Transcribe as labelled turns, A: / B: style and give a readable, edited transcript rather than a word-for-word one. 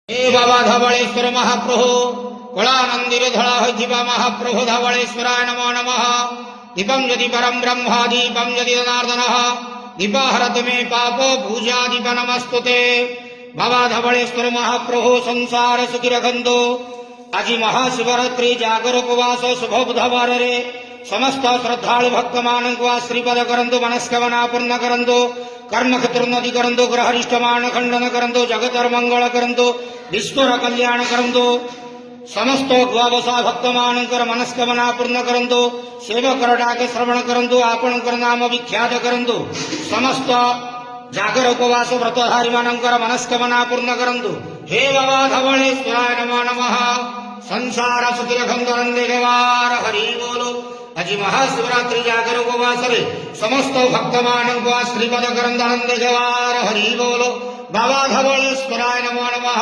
A: हे बाबा धवळेश्वर महाप्रभु कलानंदिर धड़ा होइथिबा महाप्रभु धवळेश्वराय नमो नमः। दीपं यदि परम ब्रह्म दीपं यदि जनार्दनः दीपहरतु मे पापो पूजा दीप नमस्तुते। बाबा धवळेश्वर महाप्रभु संसार सुखी रखंतु। आज महाशिवरात्रि जागर उपवास शुभ बुधवार रे समस्त श्रद्धालु भक्त मानक श्रीपद करंतु मनस्कामना पूर्ण करंतु कर्म खतुर्नदी करंतु ग्रहरिष्टमान खंडन करंतु जगतर मंगल करंतु विश्वर कल्याण करंतु समस्त द्वादशा भक्त मानकर मनस्कामना पूर्ण करंतु सेवक डाक श्रवण करंतु आपणकर नाम विख्यात करंतु समस्त जागर उपवास व्रतधारी मानकर मनस्कामना पूर्ण करंतु। हे बाबा धवळेश्वराय नमो नमः। संसार सुखी रखंतु नंदेवार हरि बोलो। आज महाशिवरात्रि जागर उपवास रे समस्त भक्त मानक श्रीपद करंतु नंदेवार हरि बोलो। बाबा धवळेश्वराय नमो नमः।